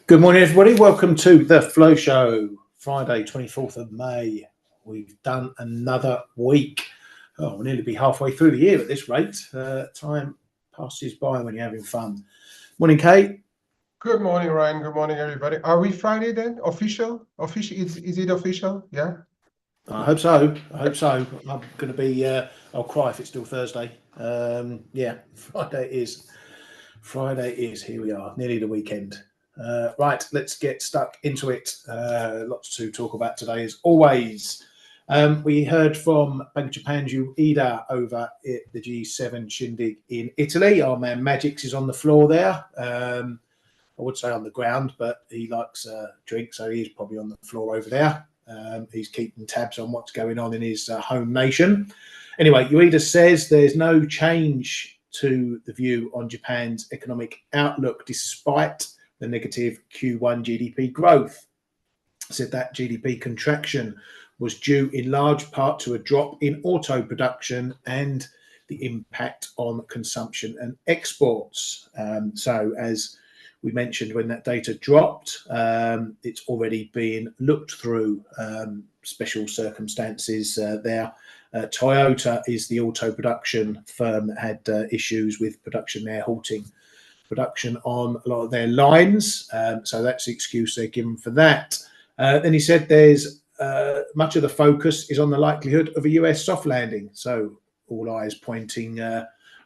Good morning, everybody. Welcome to the Flow Show, Friday, 24th of May. We've done another week. Oh, we'll nearly be halfway through the year at this rate. Time passes by when you're having fun. Morning, Kate. Good morning, Ryan. Good morning, everybody. Are we Friday then? Official? Is it official? Yeah. I hope so. I'm going to be, I'll cry if it's still Thursday. Yeah, Friday is. Here we are, nearly the weekend. Right, let's get stuck into it. Lots to talk about today, as always. We heard from Bank of Japan's Ueda over at the G7 shindig in Italy. Our man Magix is on the floor there. I would say on the ground, but he likes drink, so he's probably on the floor over there. He's keeping tabs on what's going on in his home nation. Anyway, Ueda says there's no change to the view on Japan's economic outlook despite the negative Q1 GDP growth. Said that GDP contraction was due in large part to a drop in auto production and the impact on consumption and exports. So as we mentioned, when that data dropped, it's already been looked through special circumstances there. Toyota is the auto production firm that had issues with production there, halting production on a lot of their lines. So that's the excuse they're given for that. Then he said there's much of the focus is on the likelihood of a US soft landing. So all eyes pointing,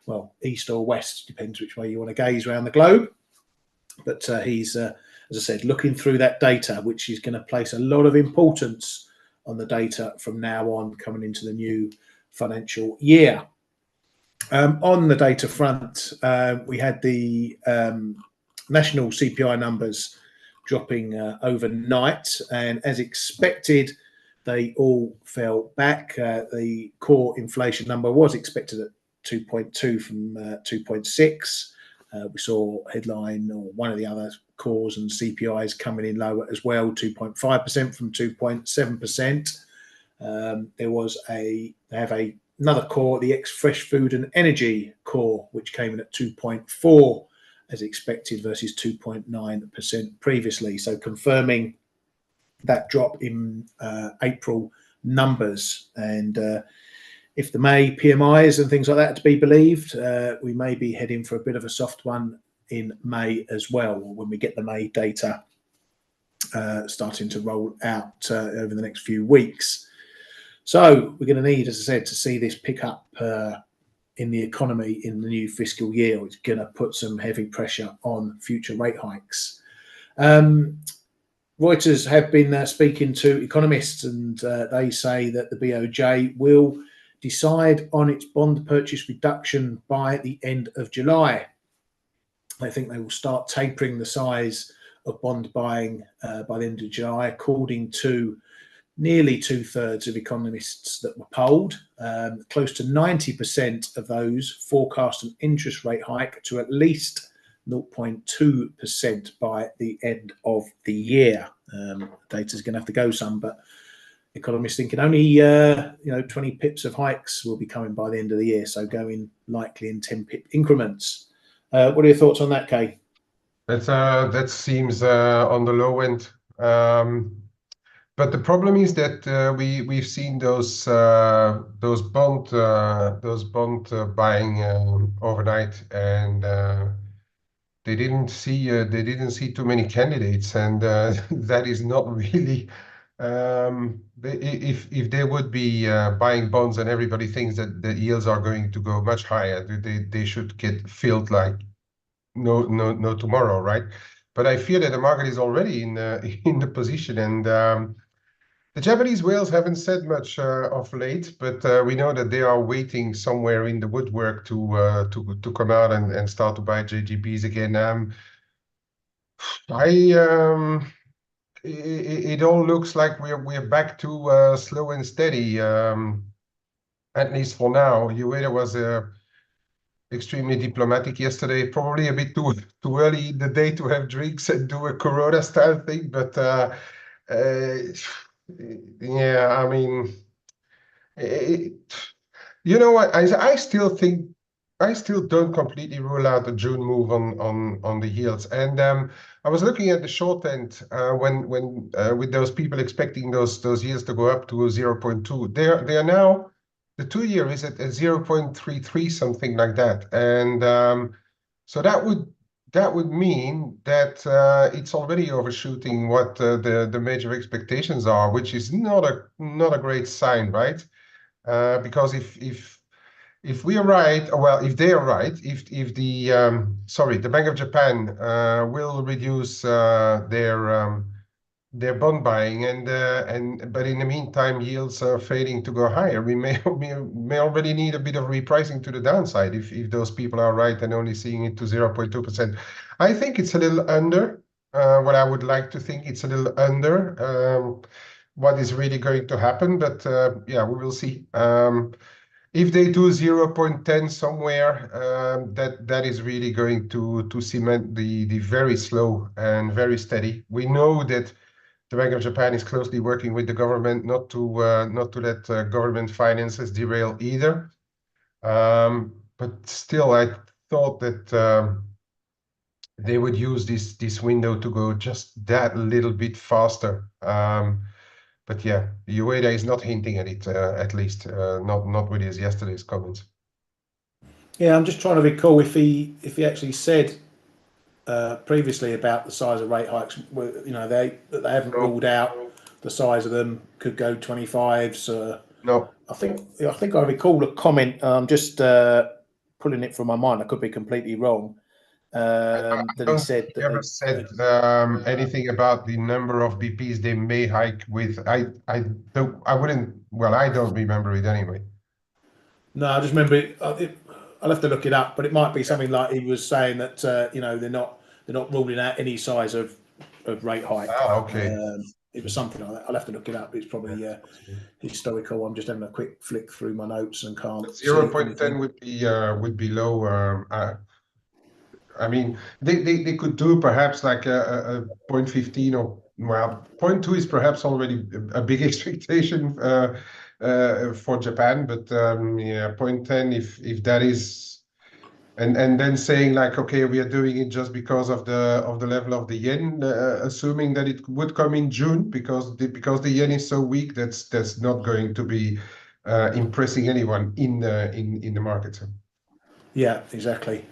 well, east or west, depends which way you want to gaze around the globe. But he's, as I said, looking through that data, which is going to place a lot of importance on the data from now on coming into the new financial year. On the data front, we had the national CPI numbers dropping overnight, and as expected, they all fell back. The core inflation number was expected at 2.2 from 2.6. We saw headline or one of the other cores and CPIs coming in lower as well, 2.5% from 2.7%. They have another core, the ex-fresh food and energy core, which came in at 2.4 as expected versus 2.9% previously. So confirming that drop in April numbers. And if the May PMIs and things like that are to be believed, we may be heading for a bit of a soft one in May as well, when we get the May data starting to roll out over the next few weeks. So we're going to need, as I said, to see this pick up in the economy in the new fiscal year, which is going to put some heavy pressure on future rate hikes. Reuters have been speaking to economists, and they say that the BOJ will decide on its bond purchase reduction by the end of July. I think they will start tapering the size of bond buying by the end of July, according to nearly 2/3 of economists that were polled. Close to 90% of those forecast an interest rate hike to at least 0.2% by the end of the year. Data's going to have to go some, but economists thinking only 20 pips of hikes will be coming by the end of the year, so going likely in 10 pip increments. What are your thoughts on that, Kay? That seems on the low end. But the problem is that we've seen those bond buying overnight, and they didn't see too many candidates, and that is not really. If they would be buying bonds and everybody thinks that the yields are going to go much higher, they should get filled like no tomorrow, right? But I feel that the market is already in the position, and the Japanese whales haven't said much of late, but we know that they are waiting somewhere in the woodwork to come out and start to buy JGBs again. It all looks like we're back to slow and steady, at least for now. Ueda was extremely diplomatic yesterday, probably a bit too early in the day to have drinks and do a Corona style thing, but yeah, I mean, you know what? I still think I still don't completely rule out the June move on the yields. And I was looking at the short end when with those people expecting those yields to go up to 0.2. They are now, the 2-year is at 0.33, something like that. And so that would mean that it's already overshooting what the major expectations are, which is not a great sign, right? Because if we are right, or well, if they are right, if the the Bank of Japan will reduce their bond buying, and but in the meantime yields are fading to go higher, we may already need a bit of repricing to the downside if those people are right and only seeing it to 0.2%. I think it's a little under what I would like to think. It's a little under what is really going to happen, but yeah, we will see. If they do 0.10 somewhere, that is really going to cement the very slow and very steady. We know that the Bank of Japan is closely working with the government not to let government finances derail either. But still, I thought that they would use this window to go just that little bit faster. But yeah, Ueda is not hinting at it, at least not with his yesterday's comments. Yeah, I'm just trying to recall if he actually said previously about the size of rate hikes. You know, they haven't ruled out the size of them. Could go 25s. No, I think I recall a comment. I'm just pulling it from my mind. I could be completely wrong. That he said that never said anything about the number of BPs they may hike with. I wouldn't. Well, I don't remember it anyway. No, I just remember I'll have to look it up, but it might be something like he was saying that you know, they're not ruling out any size of rate hike. Ah, okay. It was something like that. I'll have to look it up. It's probably historical. I'm just having a quick flick through my notes and can't see 0.10 would be low. I mean, they could do perhaps like a 0.15, or well, 0.2 is perhaps already a big expectation for Japan, but yeah, 0.10, if that is, and then saying like, okay, we are doing it just because of the level of the yen, assuming that it would come in June because the yen is so weak, that's not going to be impressing anyone in the market. Yeah, exactly.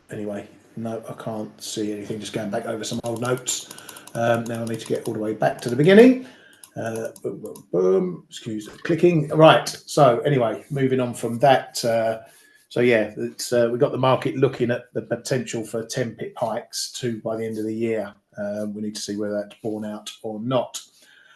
Anyway, no, I can't see anything. Just going back over some old notes. Now I need to get all the way back to the beginning. Boom, boom, boom. Excuse the clicking. Right. So anyway, moving on from that. So yeah, we've got the market looking at the potential for 10 pip hikes by the end of the year. We need to see whether that's borne out or not.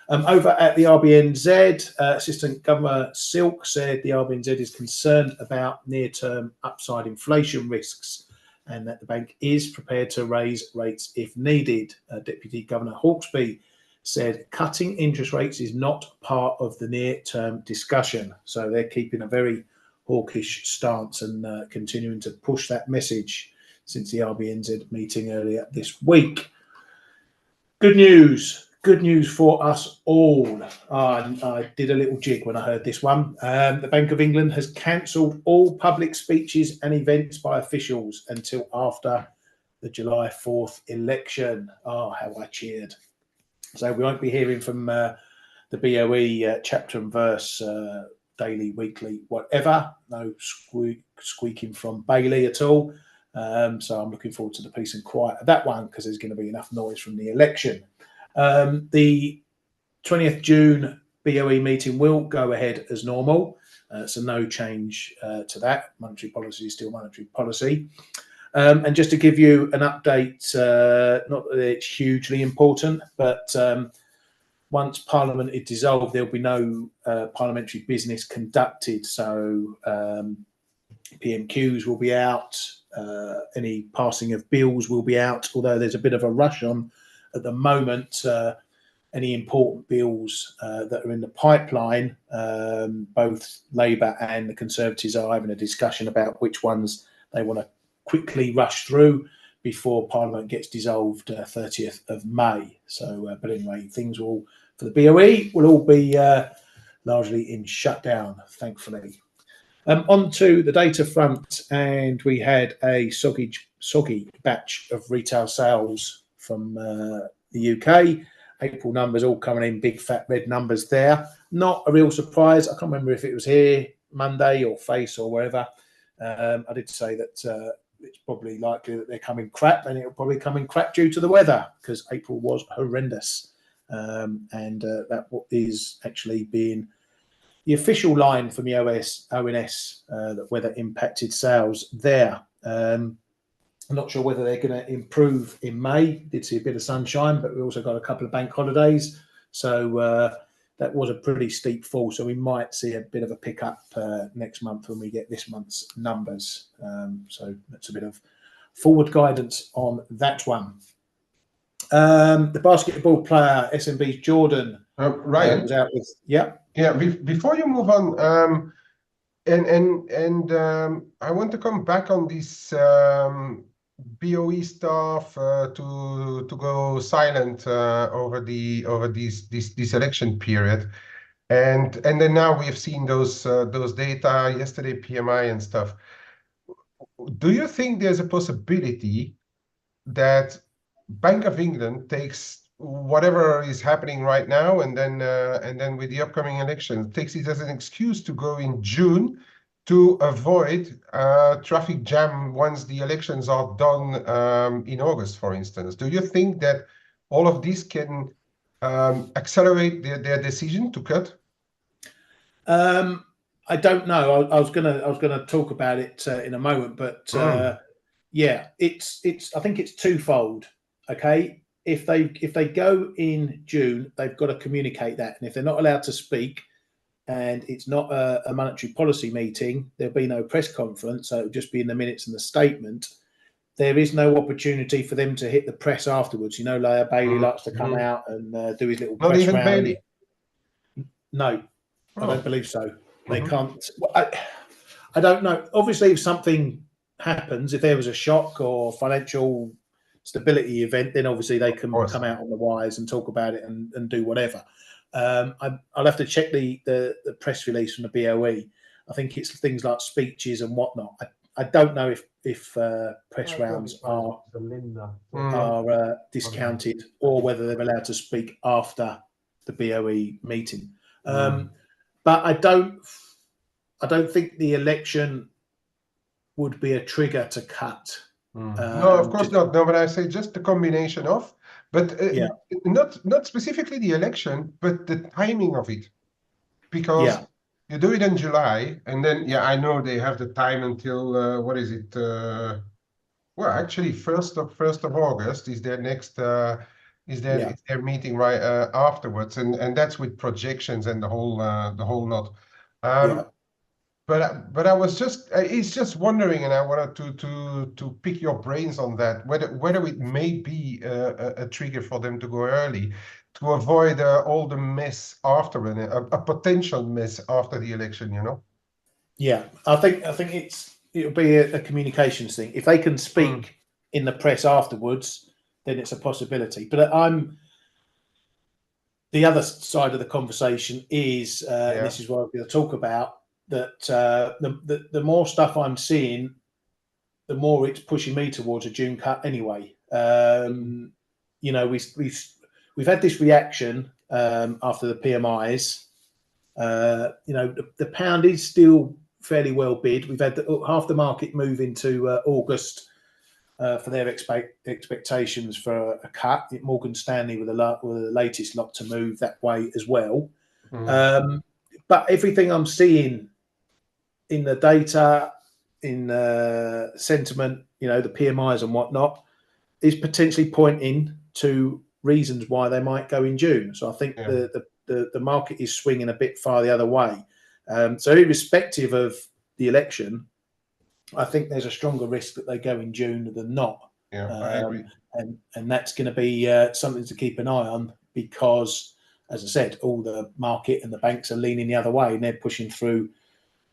Over at the RBNZ, Assistant Governor Silk said the RBNZ is concerned about near-term upside inflation risks and that the bank is prepared to raise rates if needed. Deputy Governor Hawkesby said cutting interest rates is not part of the near-term discussion. So they're keeping a very hawkish stance and continuing to push that message since the RBNZ meeting earlier this week. Good news for us all. I did a little jig when I heard this one. The Bank of England has cancelled all public speeches and events by officials until after the July 4th election. Oh, how I cheered. So we won't be hearing from the BOE chapter and verse daily, weekly, whatever. No squeaking from Bailey at all. So I'm looking forward to the peace and quiet of that one because there's going to be enough noise from the election. The 20th June BOE meeting will go ahead as normal. So no change to that. Monetary policy is still monetary policy. And just to give you an update, not that it's hugely important, but once Parliament is dissolved, there'll be no parliamentary business conducted. So PMQs will be out. Any passing of bills will be out, although there's a bit of a rush on at the moment. Any important bills that are in the pipeline, both Labour and the Conservatives are having a discussion about which ones they want to quickly rush through before Parliament gets dissolved 30th of May. So, but anyway, things will, for the BOE, will all be largely in shutdown, thankfully. On to the data front, and we had a soggy batch of retail sales from the UK. April numbers all coming in, big fat red numbers there. Not a real surprise. I can't remember if it was here Monday or F.A.C.E or wherever. I did say that it's probably likely that they're coming crap, and it'll probably come in crap due to the weather, because April was horrendous. And that is actually being the official line from the ONS that weather impacted sales there. I'm not sure whether they're going to improve in May. Did see a bit of sunshine, but we also got a couple of bank holidays. So that was a pretty steep fall. So we might see a bit of a pickup next month when we get this month's numbers. So that's a bit of forward guidance on that one. The basketball player, SMB's Jordan, Ryan was out with, yeah. Before you move on, I want to come back on this BOE stuff to go silent over this election period, and then now we have seen those data yesterday, PMI and stuff. Do you think there's a possibility that Bank of England takes whatever is happening right now, and then with the upcoming election, takes it as an excuse to go in June to avoid traffic jam once the elections are done in August, for instance? Do you think that all of this can accelerate their decision to cut? I don't know. I was gonna talk about it in a moment, but yeah, I think it's twofold. Okay, if they go in June, they've got to communicate that, and if they're not allowed to speak, and it's not a monetary policy meeting, there'll be no press conference, so it'll just be in the minutes and the statement. There is no opportunity for them to hit the press afterwards. You know, like Bailey likes to come out and do his little press round. Bailey? No, I don't believe so. They can't. I don't know. Obviously, if something happens, if there was a shock or financial stability event, then obviously they can come out on the wires and talk about it and do whatever. I'll have to check the press release from the BOE. I think it's things like speeches and whatnot. I don't know if press rounds are discounted, or whether they're allowed to speak after the BOE meeting. But I don't think the election would be a trigger to cut. No, of course not. No, but I say just the combination of, but not specifically the election, but the timing of it, because you do it in July, and then I know they have the time until what is it? Well, actually, first of August is their next is their meeting right afterwards, and that's with projections and the whole lot. But I was just wondering, and I wanted to pick your brains on that, whether it may be a trigger for them to go early, to avoid all the mess after a potential mess after the election, you know. Yeah, I think it'll be a communications thing. If they can speak in the press afterwards, then it's a possibility. But the other side of the conversation is, and this is what I'm going to talk about, that the more stuff I'm seeing, the more it's pushing me towards a June cut anyway. You know, we've had this reaction after the PMIs. You know, the pound is still fairly well bid. We've had half the market move into August for their expectations for a cut. Morgan Stanley were the latest lot to move that way as well. But everything I'm seeing in the data, in sentiment, you know, the PMIs and whatnot, is potentially pointing to reasons why they might go in June. So I think the market is swinging a bit far the other way. So irrespective of the election, I think there's a stronger risk that they go in June than not. Yeah, I agree. And that's going to be something to keep an eye on, because, as I said, all the market and the banks are leaning the other way, and they're pushing through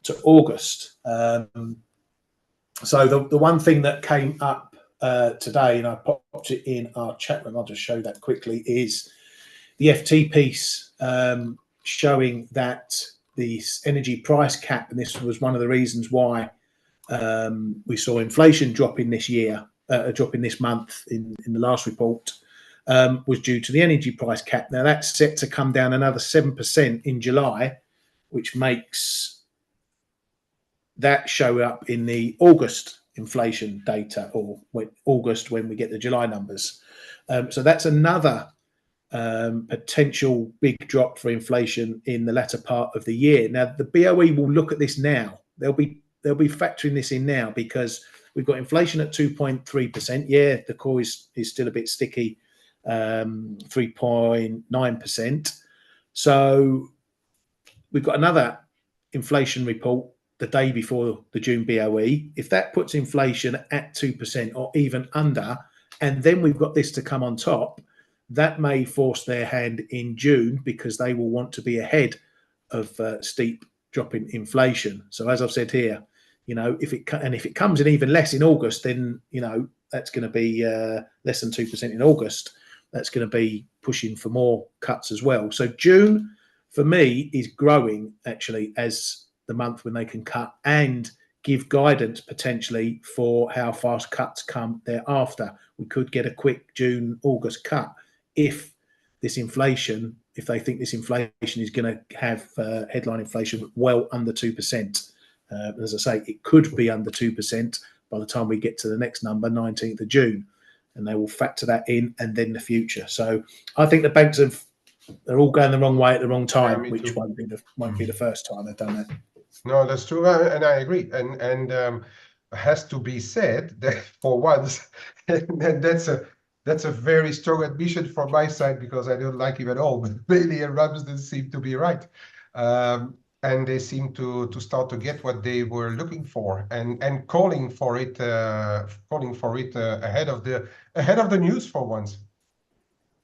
to August. So the one thing that came up today, and I popped it in our chat room, I'll just show that quickly, is the FT piece showing that this energy price cap, and this was one of the reasons why we saw inflation dropping this year, dropping this month in the last report, was due to the energy price cap. Now that's set to come down another 7% in July, which makes that show up in the August inflation data, or August when we get the July numbers. So that's another potential big drop for inflation in the latter part of the year. Now the BOE will look at this now. They'll be factoring this in now, because we've got inflation at 2.3%. Yeah, the core is still a bit sticky, 3.9%. So we've got another inflation report the day before the June BOE. If that puts inflation at 2% or even under, and then we've got this to come on top, that may force their hand in June, because they will want to be ahead of steep drop in inflation. So as I've said here, if it comes in even less in August, then that's going to be less than 2% in August. That's going to be pushing for more cuts as well. So June for me is growing actually as the month when they can cut and give guidance potentially for how fast cuts come thereafter. We could get a quick June-August cut if they think this inflation is going to have headline inflation well under 2%. As I say, it could be under 2% by the time we get to the next number, 19th of June, and they will factor that in, and then the future. So I think the banks they're all going the wrong way at the wrong time, which won't be the first time they've done that. No, that's true, and I agree. And has to be said that for once, and that's a very strong admission from my side, because I don't like him at all. But Bailey and Ramsden seem to be right, and they seem to start to get what they were looking for, and calling for it ahead of the news for once.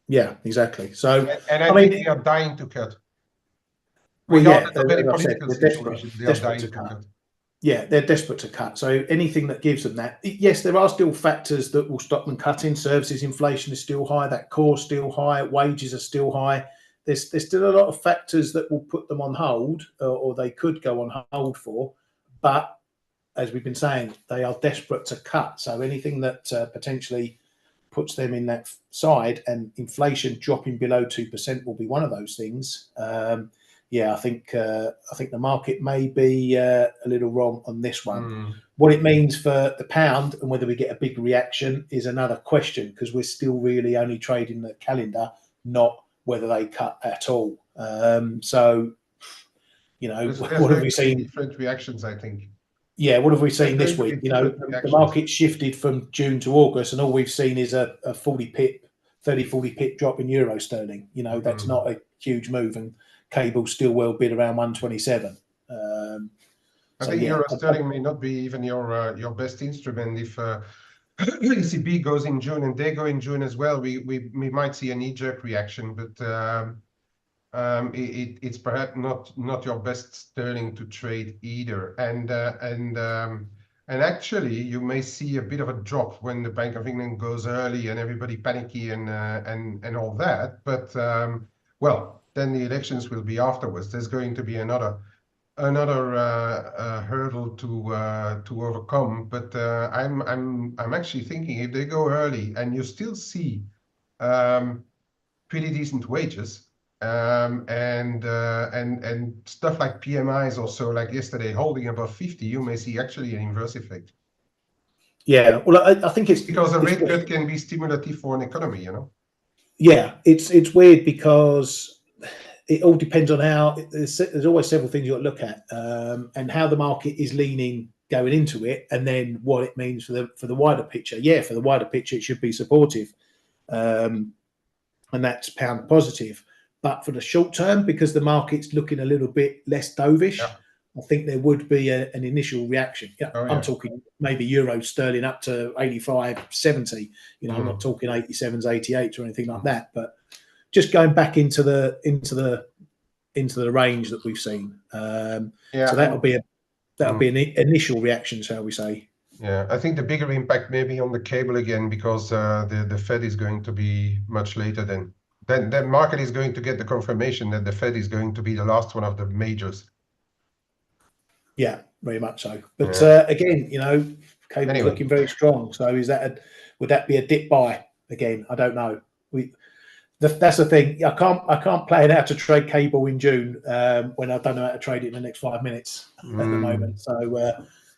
Yeah, exactly. So and I think they are dying to cut. Regardless of any political situation, they are dying to cut. Yeah, they're desperate to cut. So anything that gives them that. Yes, there are still factors that will stop them cutting. Services inflation is still high. That core is still high. Wages are still high. There's still a lot of factors that will put them on hold, or they could go on hold for. But as we've been saying, they are desperate to cut. So anything that potentially puts them in that side, and inflation dropping below 2% will be one of those things. I think the market may be a little wrong on this one. What it means for the pound and whether we get a big reaction is another question, because we're still really only trading the calendar, not whether they cut at all. What have we seen? Different reactions, I think. Yeah, what have we seen this week? The market shifted from June to August, and all we've seen is a 40 pip drop in euro sterling. That's not a huge move, and cable's still well bid around 127. I think euro sterling may not be even your best instrument. If ECB goes in June and they go in June as well, we might see a knee-jerk reaction, but it's perhaps not your best sterling to trade either. And actually, you may see a bit of a drop when the Bank of England goes early and everybody panicky and all that. But then the elections will be afterwards. There's going to be another hurdle to overcome. But I'm actually thinking, if they go early and you still see pretty decent wages, and stuff like PMIs or so, like yesterday, holding above 50, you may see actually an inverse effect. Yeah, well, I think it's because a rate cut can be stimulative for an economy, Yeah, it's weird because it all depends on how. There's always several things you've got to look at, and how the market is leaning going into it, and then what it means for the wider picture. Yeah, for the wider picture, it should be supportive, and that's pound positive. But for the short term, because the market's looking a little bit less dovish, I think there would be an initial reaction. I'm talking maybe euro sterling up to 85, 70. I'm not talking 87s, 88s or anything like that. But just going back into the range that we've seen. So that'll be an initial reaction, shall we say? Yeah, I think the bigger impact may be on the cable again, because the Fed is going to be much later then. Then the market is going to get the confirmation that the Fed is going to be the last one of the majors Yeah, very much so. But Yeah. again, you know, cable's Anyway, looking very strong. So is that would that be a dip buy again? I don't know. That's the thing. I can't plan how to trade cable in June when I don't know how to trade it in the next 5 minutes at the moment. So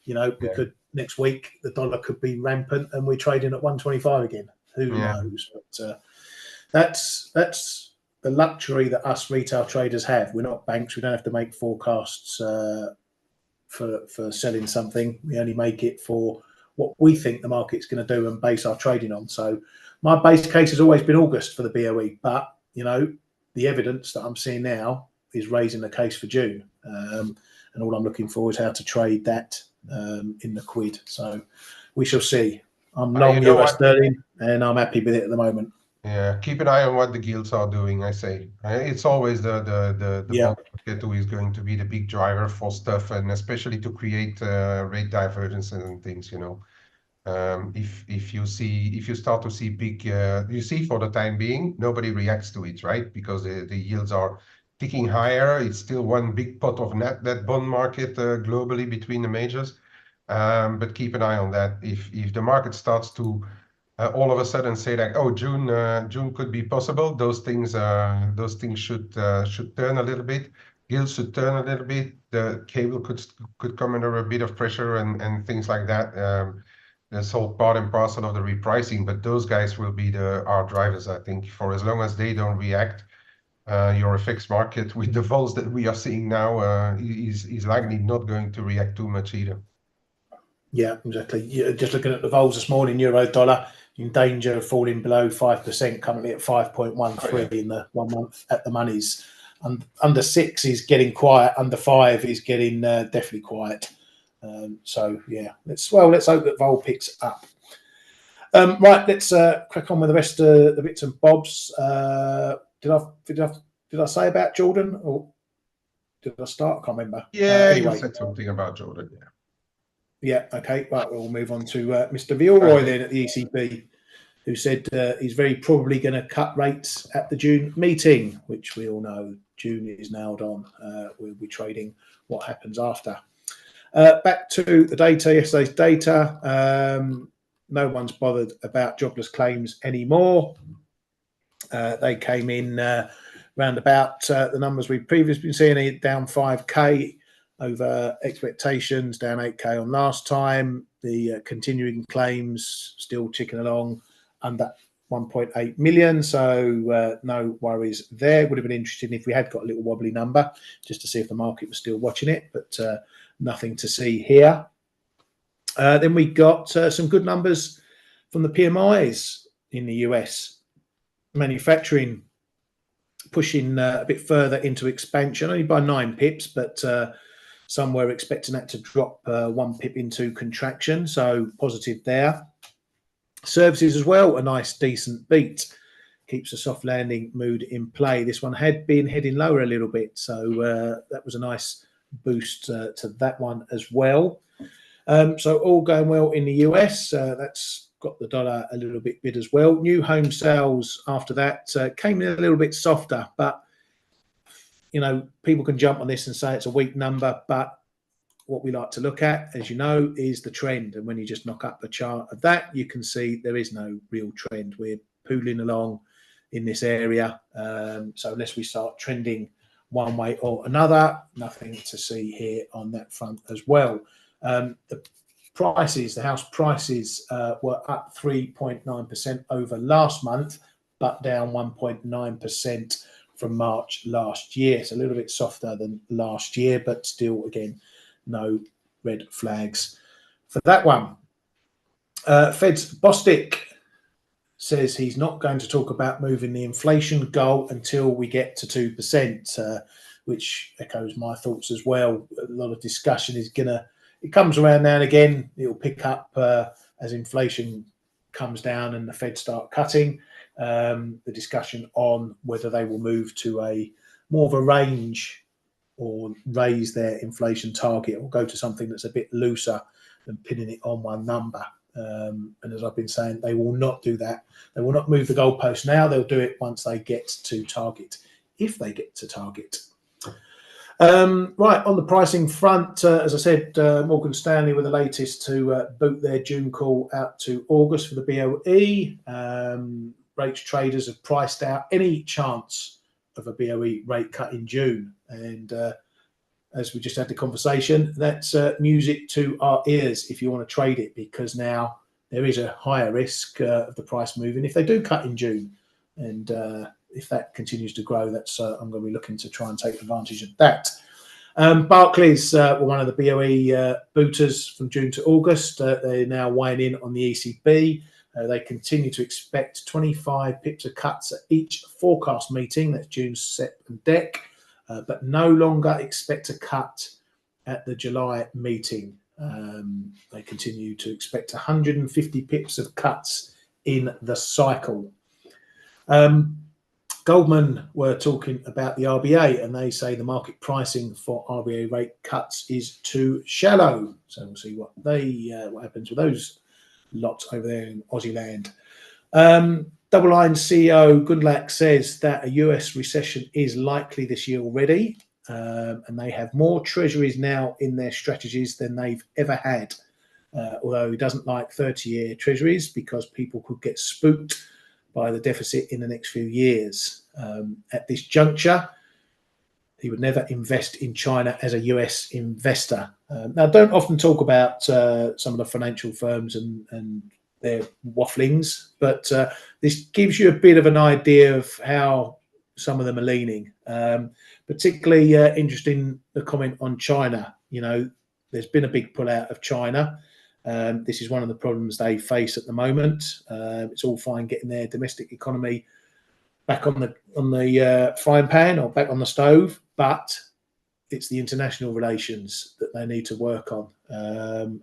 you know, we could next week the dollar could be rampant and we're trading at 125 again. Who knows? But that's the luxury that us retail traders have. We're not banks. We don't have to make forecasts for selling something. We only make it for what we think the market's going to do and base our trading on. So my base case has always been August for the BOE, but you know, the evidence that I'm seeing now is raising the case for June. And all I'm looking for is how to trade that in the quid. So we shall see. I'm long US sterling and I'm happy with it at the moment. Yeah, keep an eye on what the guilds are doing, I say. It's always the bond market who is going to be the big driver for stuff, and especially to create rate divergences and things, you know. If you start to see big, you see for the time being, nobody reacts to it, right? Because the yields are ticking higher. It's still one big pot of that bond market globally between the majors. But keep an eye on that. If the market starts to all of a sudden say like, oh, June could be possible, those things should turn a little bit. Yields should turn a little bit. The cable could come under a bit of pressure and things like that. That's all part and parcel of the repricing, but those guys will be our drivers, I think, for as long as they don't react. Your FX market with the vols that we are seeing now is likely not going to react too much either. Yeah, exactly. Yeah, just looking at the vols this morning, euro dollar in danger of falling below 5%, currently at 5.13 in the 1 month at the monies. And under 6 is getting quiet, under 5 is getting definitely quiet. So yeah, let's hope that vol picks up. Right, let's crack on with the rest of the bits and bobs. Did I say about Jordan or did I start? I can't remember. Yeah, anyway, you said something about Jordan. Yeah. Yeah, okay. Right, we'll move on to Mr. Villeroy then at the ECB, who said he's very probably going to cut rates at the June meeting, which we all know June is nailed on. We'll be trading what happens after. Back to the data, yesterday's data. No one's bothered about jobless claims anymore. They came in round about the numbers we've previously been seeing, down 5K over expectations, down 8K on last time. The continuing claims still ticking along under 1.8 million, so no worries there. Would have been interesting if we had got a little wobbly number just to see if the market was still watching it, but nothing to see here. Then we got some good numbers from the PMIs in the US. Manufacturing pushing a bit further into expansion, only by 9 pips, but some were expecting that to drop 1 pip into contraction, so positive there. Services as well, a nice decent beat. Keeps a soft landing mood in play. This one had been heading lower a little bit, so that was a nice boost to that one as well. So all going well in the US. That's got the dollar a little bit bid as well. New home sales after that came in a little bit softer, but you know, people can jump on this and say it's a weak number, but what we like to look at, as you know, is the trend. And when you just knock up the chart of that, you can see there is no real trend. We're pooling along in this area. So unless we start trending one way or another, nothing to see here on that front as well. The prices, the house prices were up 3.9% over last month, but down 1.9% from March last year. It's a little bit softer than last year, but still, again, no red flags for that one. Fed's Bostic says he's not going to talk about moving the inflation goal until we get to 2%, which echoes my thoughts as well. A lot of discussion is it comes around now and again. It'll pick up as inflation comes down and the Fed start cutting. The discussion on whether they will move to a more of a range or raise their inflation target or go to something that's a bit looser than pinning it on one number. And as I've been saying, they will not do that. They will not move the goalpost now. They'll do it once they get to target, if they get to target. Right, on the pricing front, as I said, Morgan Stanley were the latest to boot their June call out to August for the BOE. Rates traders have priced out any chance of a BOE rate cut in June. And as we just had the conversation, that's music to our ears if you want to trade it, because now there is a higher risk of the price moving if they do cut in June. And if that continues to grow, that's I'm going to be looking to try and take advantage of that. Barclays were one of the BOE booters from June to August. They're now weighing in on the ECB. They continue to expect 25 pips of cuts at each forecast meeting. That's June, SEP and DEC, but no longer expect a cut at the July meeting. They continue to expect 150 pips of cuts in the cycle. Goldman were talking about the RBA, and they say the market pricing for RBA rate cuts is too shallow. So we'll see what happens with those lots over there in Aussie land. Double Line CEO Gundlach says that a US recession is likely this year already, and they have more treasuries now in their strategies than they've ever had. Although he doesn't like 30-year treasuries because people could get spooked by the deficit in the next few years. At this juncture, he would never invest in China as a US investor. Now, I don't often talk about some of the financial firms and their wafflings, but this gives you a bit of an idea of how some of them are leaning. Particularly interesting, the comment on China. You know, there's been a big pull out of China. This is one of the problems they face at the moment. It's all fine getting their domestic economy back on the frying pan or back on the stove, but it's the international relations that they need to work on.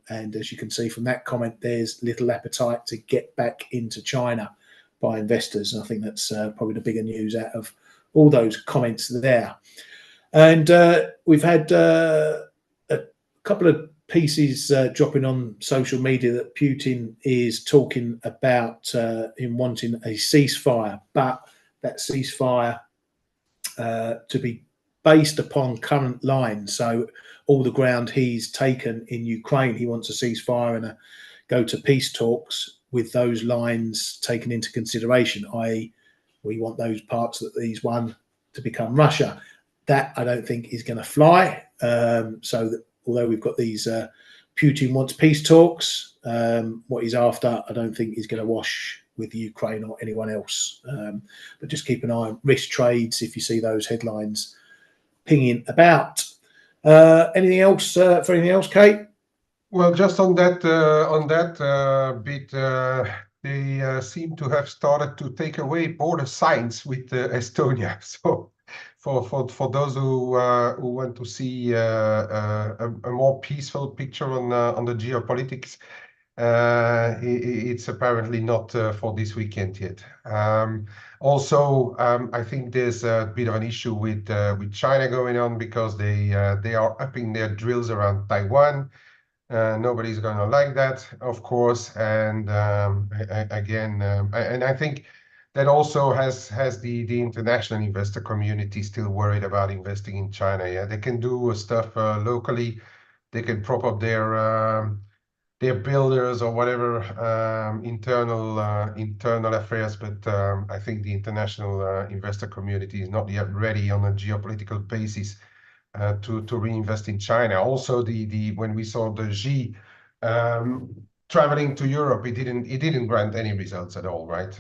And as you can see from that comment, there's little appetite to get back into China by investors. And I think that's probably the bigger news out of all those comments there. And we've had a couple of pieces dropping on social media that Putin is talking about him wanting a ceasefire, but that ceasefire to be based upon current lines. So all the ground he's taken in Ukraine, he wants a ceasefire and go to peace talks with those lines taken into consideration, i.e. we want those parts that he's won to become Russia. That I don't think is going to fly. So that although we've got these Putin wants peace talks, what he's after I don't think is going to wash with Ukraine or anyone else. But just keep an eye on risk trades if you see those headlines pinging about. Anything else for anything else, Kate? Well, just on that bit, they seem to have started to take away border signs with Estonia. So for those who want to see a more peaceful picture on the geopolitics, it's apparently not for this weekend yet. Also, I think there's a bit of an issue with China going on because they are upping their drills around Taiwan. Nobody's going to like that, of course. And again, and I think that also has the international investor community still worried about investing in China. Yeah, they can do stuff locally. They can prop up their builders or whatever internal affairs, but I think the international investor community is not yet ready on a geopolitical basis to reinvest in China. Also, when we saw the Xi traveling to Europe, it didn't grant any results at all, right?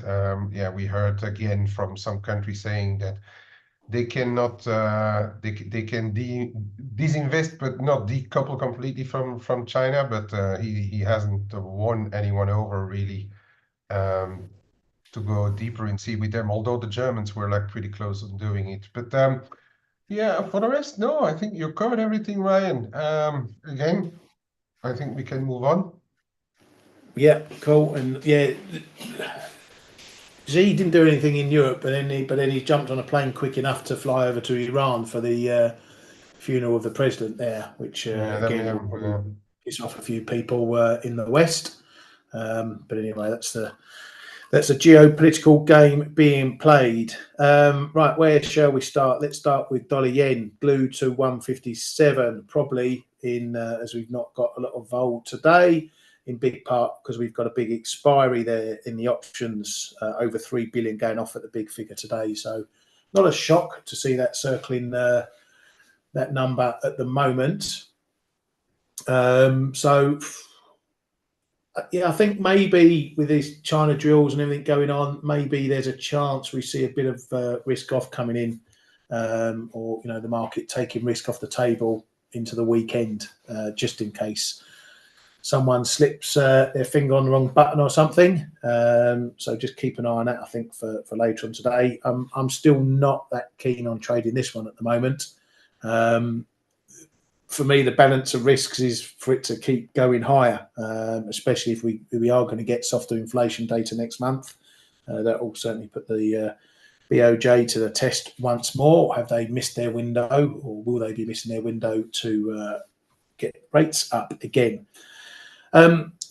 Yeah, we heard again from some countries saying that they cannot they can disinvest but not decouple completely from China, but he hasn't won anyone over really to go deeper and see with them, although the Germans were like pretty close on doing it. But yeah, for the rest, no, I think you covered everything, Ryan. Again, I think we can move on. Yeah, cool. And yeah, Xi didn't do anything in Europe, but then he jumped on a plane quick enough to fly over to Iran for the funeral of the president there, which again will piss off a few people in the West. But anyway, that's That's a geopolitical game being played. Right, where shall we start? Let's start with dollar yen, glued to 157, probably in as we've not got a lot of vol today, in big part because we've got a big expiry there in the options, over 3 billion going off at the big figure today. So not a shock to see that circling that number at the moment. Yeah, I think maybe with these China drills and everything going on, maybe there's a chance we see a bit of risk off coming in, or the market taking risk off the table into the weekend, just in case someone slips their finger on the wrong button or something. So just keep an eye on that, I think, for later on today. I'm still not that keen on trading this one at the moment. For me, the balance of risks is for it to keep going higher, especially if we are going to get softer inflation data next month. That will certainly put the BOJ to the test once more. Have they missed their window, or will they be missing their window to get rates up again?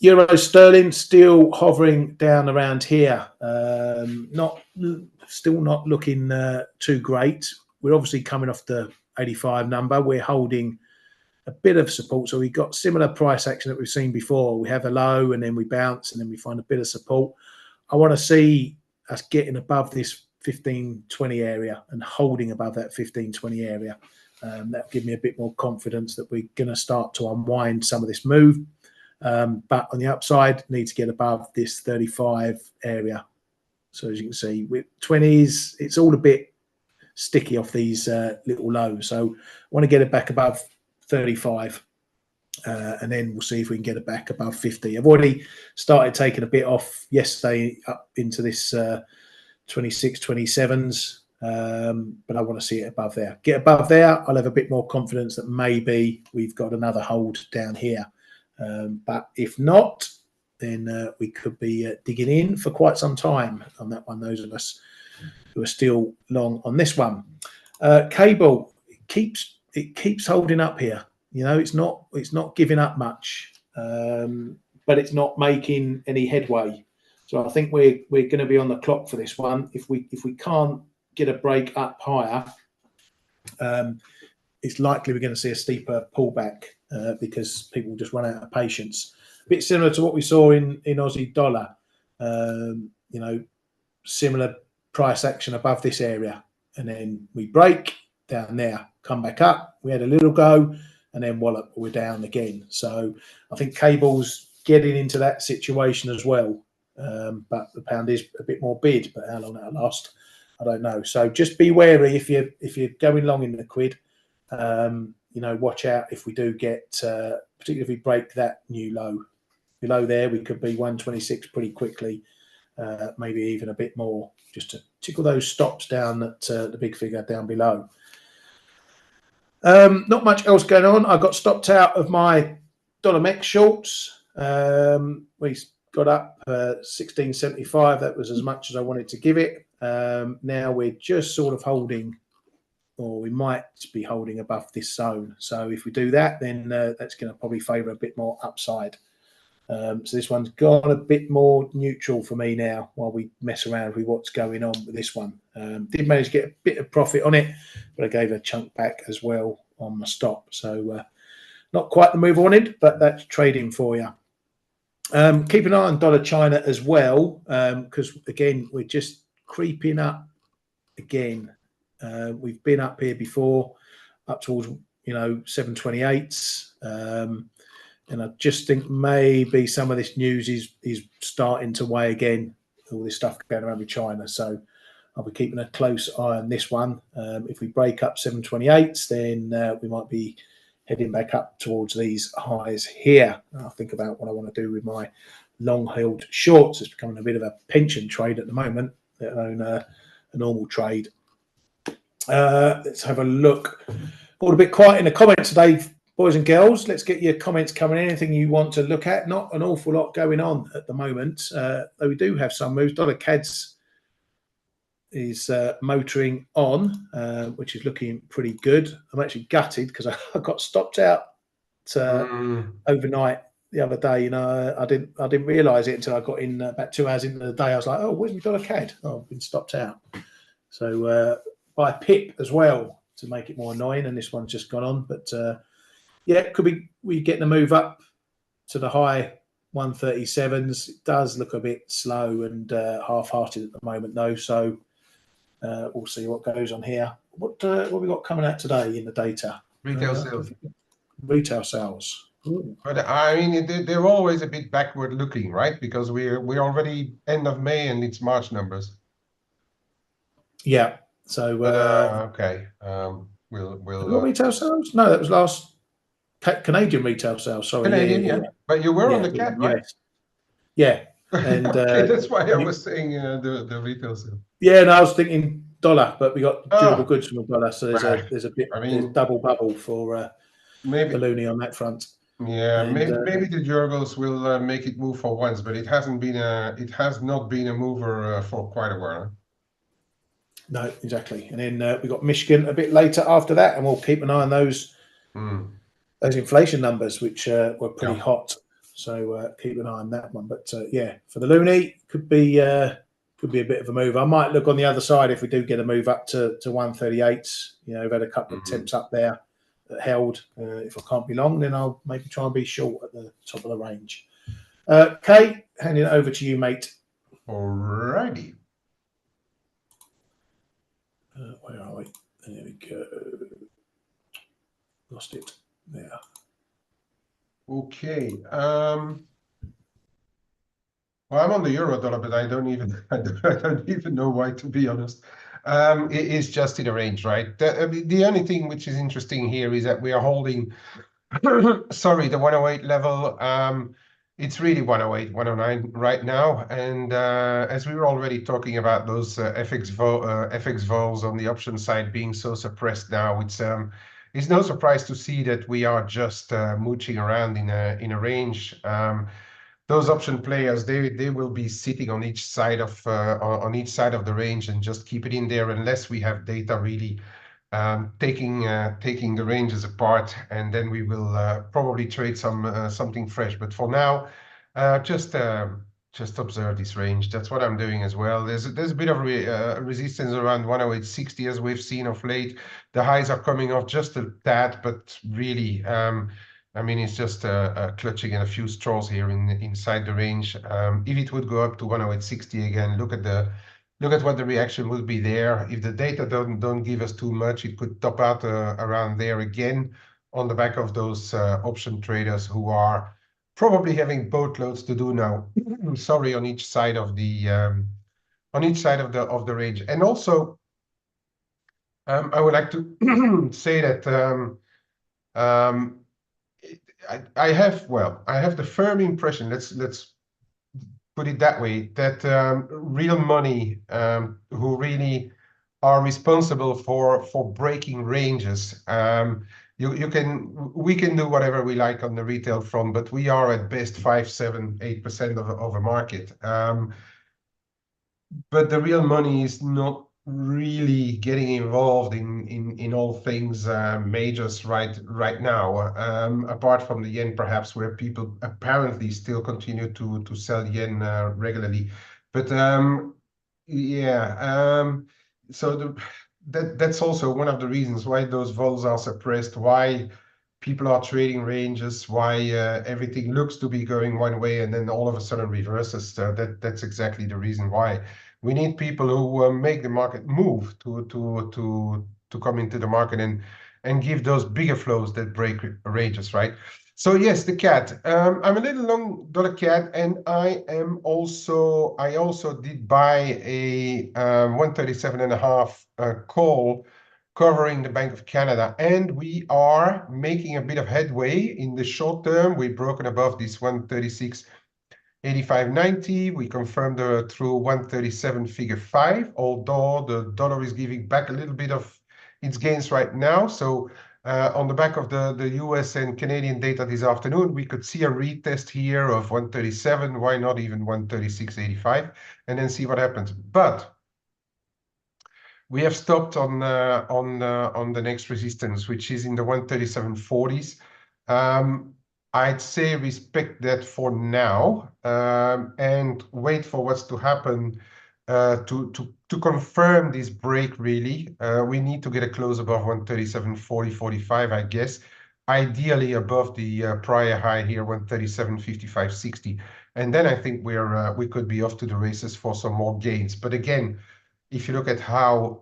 Euro sterling still hovering down around here. Still not looking too great. We're obviously coming off the 85 number. We're holding a bit of support, so we've got similar price action that we've seen before. We have a low and then we bounce and then we find a bit of support. I want to see us getting above this 1520 area and holding above that 1520 area. That'll give me a bit more confidence that we're going to start to unwind some of this move. But on the upside, need to get above this 35 area. So as you can see, with 20s, it's all a bit sticky off these little lows. So I want to get it back above 35, and then we'll see if we can get it back above 50. I've already started taking a bit off yesterday up into this 26, 27s, but I want to see it above there. Get above there, I'll have a bit more confidence that maybe we've got another hold down here. But if not, then we could be digging in for quite some time on that one, those of us who are still long on this one. Cable keeps holding up here. It's not giving up much, but it's not making any headway. So I think we're going to be on the clock for this one. If we can't get a break up higher, it's likely we're going to see a steeper pullback because people just run out of patience. A bit similar to what we saw in Aussie dollar. Similar price action above this area, and then we break down there, come back up. We had a little go, and then wallop, we're down again. So I think cable's getting into that situation as well. But the pound is a bit more bid, but how long that'll last, I don't know. So just be wary if you're going long in the quid. Watch out if we do get, particularly if we break that new low. Below there, we could be 126 pretty quickly, maybe even a bit more, just to tickle those stops down at the big figure down below. Not much else going on. I got stopped out of my dollar MEX shorts. We got up 16.75. That was as much as I wanted to give it. Now we're just sort of holding, or we might be holding above this zone. So if we do that, then that's going to probably favour a bit more upside. So this one's gone a bit more neutral for me now while we mess around with what's going on with this one. Did manage to get a bit of profit on it, but I gave a chunk back as well on my stop. So not quite the move I wanted, but that's trading for you. Keep an eye on dollar China as well, because again, we're just creeping up again. We've been up here before, up towards 728s. And I just think maybe some of this news is starting to weigh again, all this stuff going around with China. So I'll be keeping a close eye on this one. If we break up 728s, then we might be heading back up towards these highs here. I'll think about what I want to do with my long-held shorts. It's becoming a bit of a pension trade at the moment, let alone a normal trade. Let's have a look. All a bit quiet in the comments today, boys and girls. Let's get your comments coming in. Anything you want to look at. Not an awful lot going on at the moment, though we do have some moves. Dollar CAD's is motoring on, which is looking pretty good. I'm actually gutted because I got stopped out overnight the other day. You know, I didn't realise it until I got in about 2 hours into the day. I was like, oh, where's my dollar CAD? Oh, I've been stopped out. So buy pip as well to make it more annoying, and this one's just gone on. But yeah, could be we getting a move up to the high 137s. It does look a bit slow and half-hearted at the moment, though. So we'll see what goes on here. What we got coming out today in the data? Retail sales. Retail sales. Ooh. But I mean, they're always a bit backward looking, right? Because we're already end of May and it's March numbers. Yeah. So okay. We'll retail sales? No, that was last Canadian retail sales. Sorry, Canadian, yeah. But you were on the CAD, right? Yes. Yeah. And okay, that's why I was saying the retail sales. Yeah, no, I was thinking dollar, but we got durable goods from the dollar, so there's a bit there's double bubble for maybe Looney on that front. Yeah, and, maybe the durables will make it move for once, but it has not been a mover for quite a while. No, exactly. And then we got Michigan a bit later after that, and we'll keep an eye on those inflation numbers, which were pretty hot. So keep an eye on that one. But yeah, for the Looney, could be a bit of a move. I might look on the other side if we do get a move up to 138. You know, we've had a couple of attempts up there that held. If I can't be long, then I'll maybe try and be short at the top of the range. Kay, handing it over to you, mate. Alrighty. Where are we? There we go. Lost it. There. Okay. Well, I'm on the euro dollar, but I don't even know why, to be honest. It is just in a range, right? The only thing which is interesting here is that we are holding, sorry, the 108 level. It's really 108, 109 right now. And as we were already talking about those FX vols on the option side being so suppressed now, it's no surprise to see that we are just mooching around in a range. Those option players, they will be sitting on each side of the range and just keep it in there unless we have data really taking the ranges apart, and then we will probably trade something fresh. But for now, just observe this range. That's what I'm doing as well. There's a bit of resistance around 108.60 as we've seen of late. The highs are coming off just a tad, but really, I mean, it's just clutching at a few straws here inside the range. If it would go up to 108.60 again, look at what the reaction would be there. If the data don't give us too much, it could top out around there again on the back of those option traders who are probably having boatloads to do now. Sorry, on each side of the range. And also, I would like to say that I have the firm impression. Let's put it that way, that real money who really are responsible for breaking ranges. We can do whatever we like on the retail front, but we are at best 5, 7, 8% of a market. But the real money is not really getting involved in all things majors right now, apart from the yen, perhaps, where people apparently still continue to sell yen regularly. But so that's also one of the reasons why those vols are suppressed, why people are trading ranges, why everything looks to be going one way and then all of a sudden reverses. That's exactly the reason why. We need people who make the market move to come into the market and give those bigger flows that break ranges, right? So yes, the CAD. I'm a little long dollar CAD, and I also did buy a 137.5 call covering the Bank of Canada, and we are making a bit of headway in the short term. We've broken above this 136.8590. We confirmed through 137 figure 5, although the dollar is giving back a little bit of its gains right now. So on the back of the US and Canadian data this afternoon, we could see a retest here of 137. Why not even 136.85, and then see what happens. But we have stopped on the next resistance, which is in the 137.40s. I'd say respect that for now, and wait for what's to happen to confirm this break. Really, we need to get a close above 137.40, 45, I guess. Ideally above the prior high here, 137.55, 60, and then I think we could be off to the races for some more gains. But again, if you look at how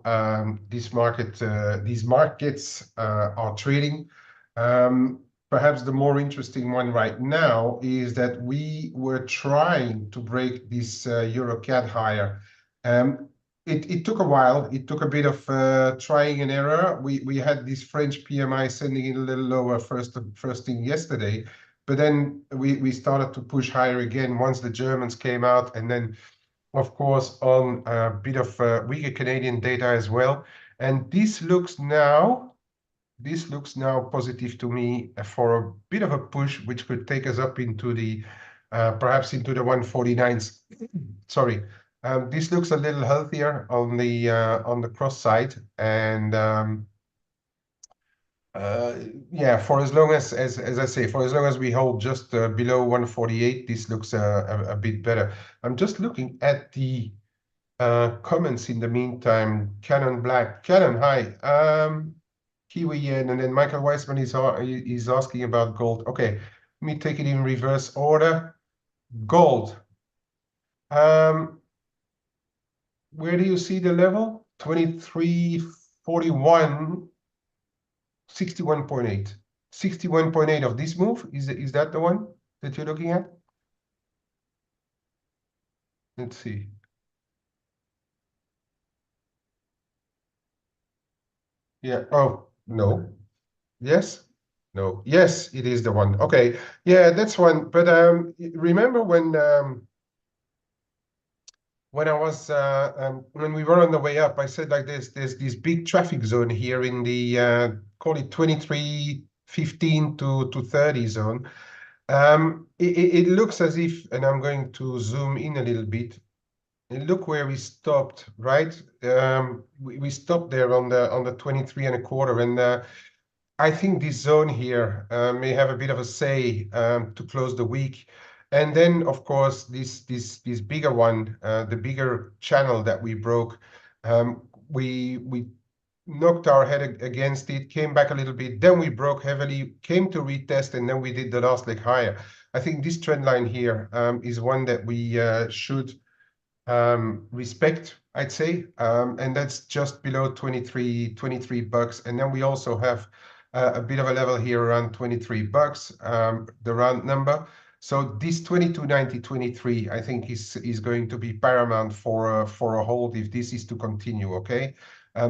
these markets are trading. Perhaps the more interesting one right now is that we were trying to break this Euro-CAD higher. It took a while. It took a bit of trying and error. We had this French PMI sending in a little lower first thing yesterday, but then we started to push higher again once the Germans came out, and then of course on a bit of weaker Canadian data as well. And this looks now positive to me for a bit of a push, which could take us up into the perhaps into the 149s. Sorry, this looks a little healthier on the cross side, and yeah, for as long as I say, for as long as we hold just below 148, this looks a bit better. I'm just looking at the comments in the meantime. Canon Black, Canon, hi. Kiwi Yen, and then Michael Weissman is asking about gold. Okay, let me take it in reverse order. Gold. Where do you see the level? 23.41, 61.8. 61.8 of this move. Is that the one that you're looking at? Let's see. Yeah. Oh, no. Yes? No. Yes, it is the one. Okay. Yeah, that's one. But remember when I was when we were on the way up, I said like there's this big traffic zone here in the call it 23.15 to 30 zone. It looks as if, and I'm going to zoom in a little bit. And look where we stopped, right? We stopped there on the 23 and a quarter, and I think this zone here may have a bit of a say to close the week. And then, of course, this bigger one, the bigger channel that we broke, we knocked our head against it, came back a little bit, then we broke heavily, came to retest, and then we did the last leg higher. I think this trend line here is one that we should respect, I'd say, and that's just below 23 bucks. And then we also have a bit of a level here around 23 bucks, the round number. So this 22.90, 23, I think is going to be paramount for a hold if this is to continue. Okay,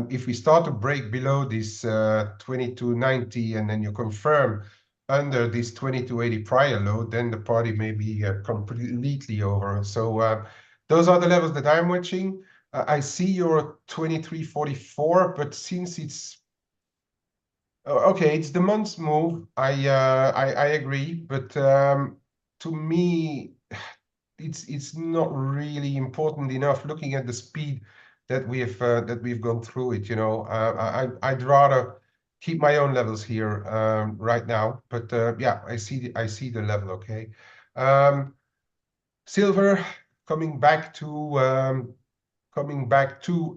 if we start to break below this 22.90 and then you confirm under this 22.80 prior low, then the party may be completely over. So those are the levels that I'm watching. I see your 23.44, but since it's okay, it's the month's move. I agree, but to me, it's not really important enough. Looking at the speed that we've gone through it, you know, I'd rather keep my own levels here right now. But yeah, I see the level. Okay, silver coming back to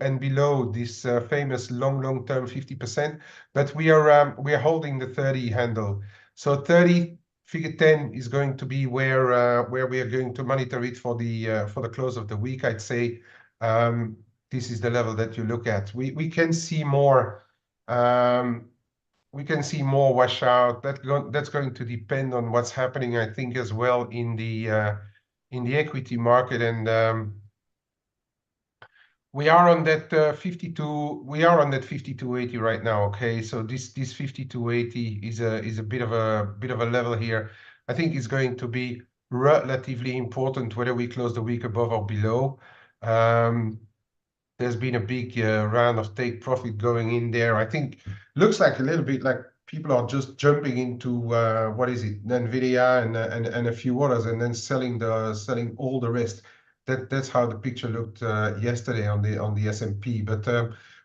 and below this famous long-term 50%, but we are holding the 30 handle. So 30 figure 10 is going to be where we are going to monitor it for the close of the week. I'd say this is the level that you look at. We can see more. We can see more washout. That's going to depend on what's happening, I think, as well in the equity market. And we are on that 52. We are on that 52.80 right now. Okay, so this 52.80 is a bit of a level here. I think it's going to be relatively important whether we close the week above or below. There's been a big round of take profit going in there. I think looks like a little bit like people are just jumping into what is it, Nvidia and a few others, and then selling all the rest. That's how the picture looked yesterday on the S&P. But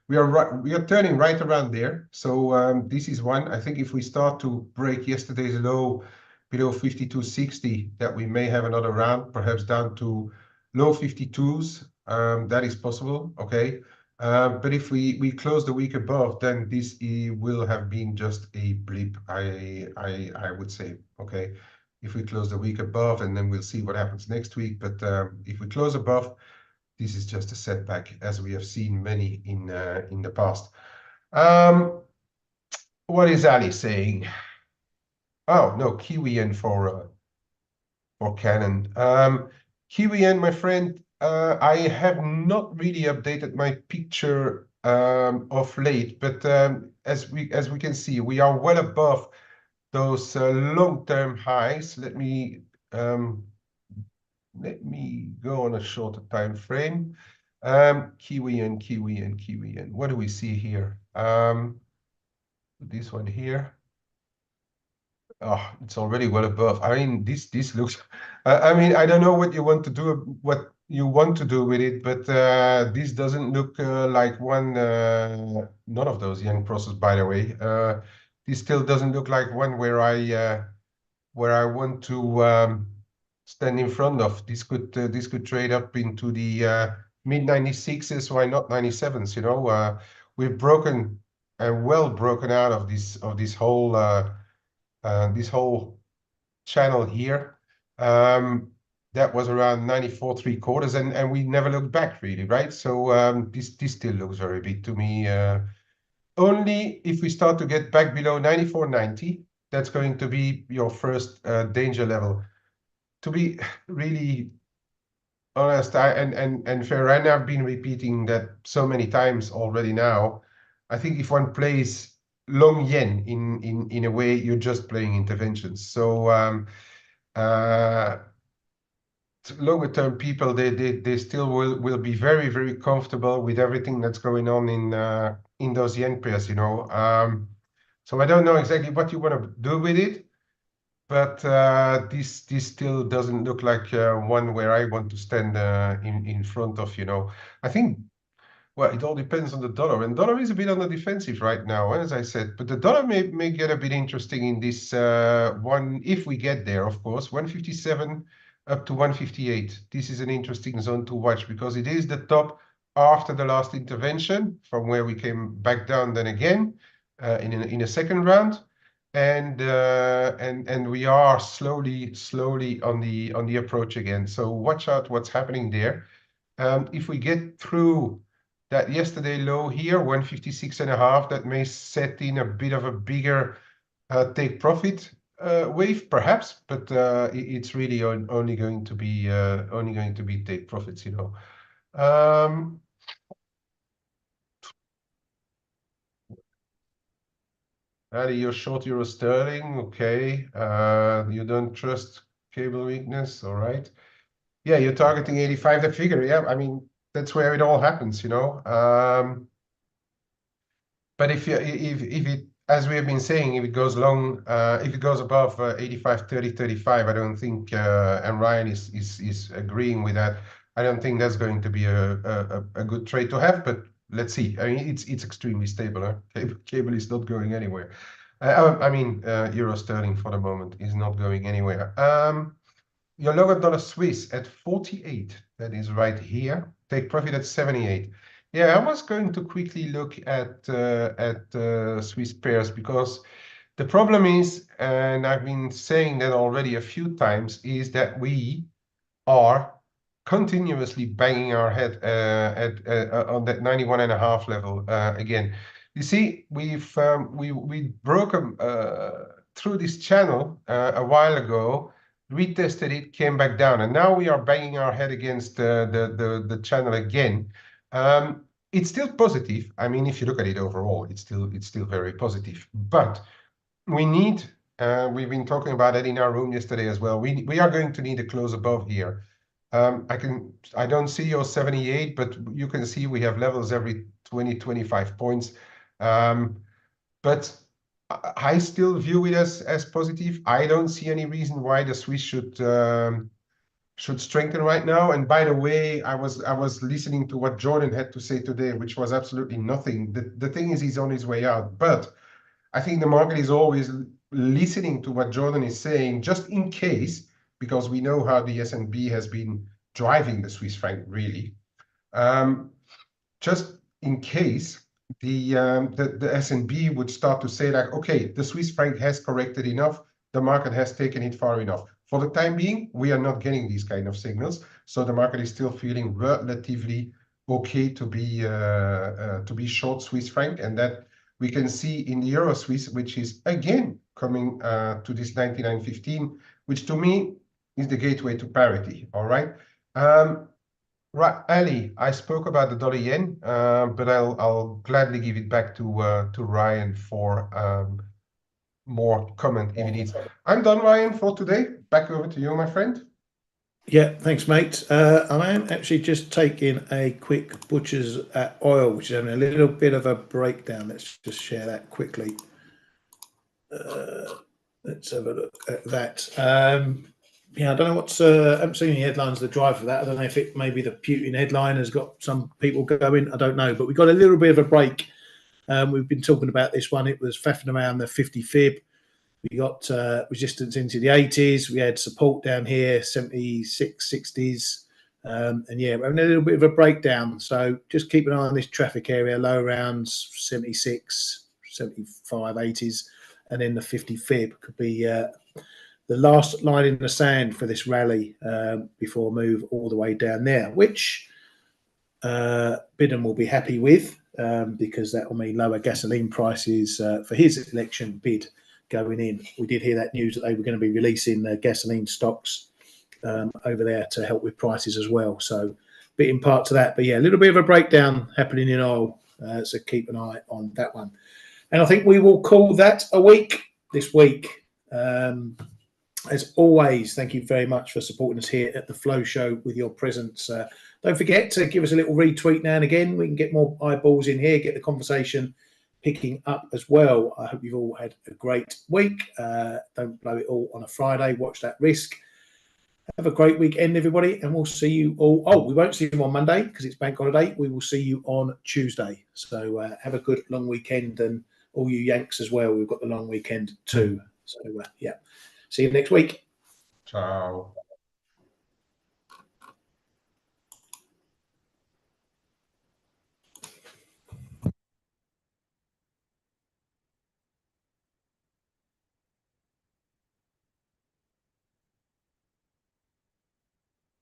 we are turning right around there. So this is one. I think if we start to break yesterday's low below 52.60, that we may have another round, perhaps down to low 52s. That is possible, okay? But if we close the week above, then this will have been just a blip, I would say, okay? If we close the week above, and then we'll see what happens next week. But if we close above, this is just a setback, as we have seen many in the past. What is Ali saying? Oh no, Kiwi yen for Canon. Kiwi yen, my friend. I have not really updated my picture of late, but as we can see, we are well above those long-term highs. Let me go on a shorter time frame. Kiwi yen, Kiwi yen, Kiwi yen. What do we see here? This one here. Oh, it's already well above. I mean, this looks. I mean, I don't know what you want to do, what you want to do with it, but this doesn't look like one. None of those yen crosses, by the way. This still doesn't look like one where I want to stand in front of. This could trade up into the mid 96s. Why not 97s? You know, we've broken and well broken out of this whole channel here. That was around 94.75, and we never looked back really, right? So this still looks very big to me. Only if we start to get back below 94.90, that's going to be your first danger level. To be really honest, and fair, and I've been repeating that so many times already now. I think if one plays long yen in a way, you're just playing interventions. So longer term people, they still will be very, very comfortable with everything that's going on in those yen pairs, you know. So I don't know exactly what you want to do with it, but this still doesn't look like one where I want to stand in front of, you know. I think, well, it all depends on the dollar, and dollar is a bit on the defensive right now, as I said. But the dollar may get a bit interesting in this one, if we get there, of course, 157 up to 158. This is an interesting zone to watch because it is the top after the last intervention, from where we came back down then again in a second round, and we are slowly on the approach again. So watch out what's happening there. If we get through that yesterday low here, 156.5, that may set in a bit of a bigger take profit wave, perhaps, but it's really only going to be take profits, you know. Ali, you're short euro sterling, okay. You don't trust cable weakness, all right. Yeah, you're targeting 85, that figure. Yeah, I mean, that's where it all happens, you know. But if it, as we have been saying, if it goes long, if it goes above 85, 30, 35, I don't think, and Ryan is agreeing with that. I don't think that's going to be a good trade to have. But let's see. I mean, it's extremely stable. Huh? Cable is not going anywhere. I mean, euro sterling for the moment is not going anywhere. Your lower dollar Swiss at 48. That is right here. Take profit at 78. Yeah, I was going to quickly look at Swiss pairs because the problem is, and I've been saying that already a few times, is that we are continuously banging our head on that 91.5 level again. You see, we broke through this channel a while ago, retested it, came back down, and now we are banging our head against the channel again. It's still positive. I mean, if you look at it overall, it's still very positive. But we need. We've been talking about it in our room yesterday as well. We are going to need a close above here. I don't see your 78, but you can see we have levels every 20, 25 points. But I still view it as positive. I don't see any reason why the Swiss should strengthen right now. And by the way, I was listening to what Jordan had to say today, which was absolutely nothing. The thing is, he's on his way out. But I think the market is always listening to what Jordan is saying, just in case, because we know how the S&P has been driving the Swiss franc really. Just in case the S&P would start to say like, okay, the Swiss franc has corrected enough, the market has taken it far enough. For the time being, we are not getting these kind of signals, so the market is still feeling relatively okay to be short Swiss franc, and that we can see in the Euro Swiss, which is again coming to this 99.15, which to me is the gateway to parity. All right. Right, Ali, I spoke about the dollar yen, but I'll gladly give it back to Ryan for more comment if he needs. I'm done, Ryan, for today. Back over to you, my friend. Yeah, thanks, mate. I am actually just taking a quick butcher's at oil, which is having a little bit of a breakdown. Let's just share that quickly. Let's have a look at that. Yeah, I don't know what's. I haven't seen any headlines that drive for that. I don't know if it maybe the Putin headline has got some people going. I don't know, but we got a little bit of a break. We've been talking about this one. It was faffing around the 50 fib. We got resistance into the 80s. We had support down here, 76, 60s. And yeah, we're having a little bit of a breakdown. So just keep an eye on this traffic area, low around 76, 75, 80s. And then the 50 fib could be the last line in the sand for this rally before move all the way down there, which Biden will be happy with because that will mean lower gasoline prices for his election bid going in. We did hear that news that they were going to be releasing gasoline stocks over there to help with prices as well. So bit in part to that, but yeah, a little bit of a breakdown happening in oil. So keep an eye on that one. And I think we will call that a week this week. As always, thank you very much for supporting us here at the Flow Show with your presence. Don't forget to give us a little retweet now and again. We can get more eyeballs in here, get the conversation picking up as well. I hope you've all had a great week. Don't blow it all on a Friday. Watch that risk. Have a great weekend, everybody, and we'll see you all. Oh, we won't see you on Monday because it's bank holiday. We will see you on Tuesday. So have a good long weekend, and all you Yanks as well. We've got the long weekend too. So yeah, see you next week. Ciao.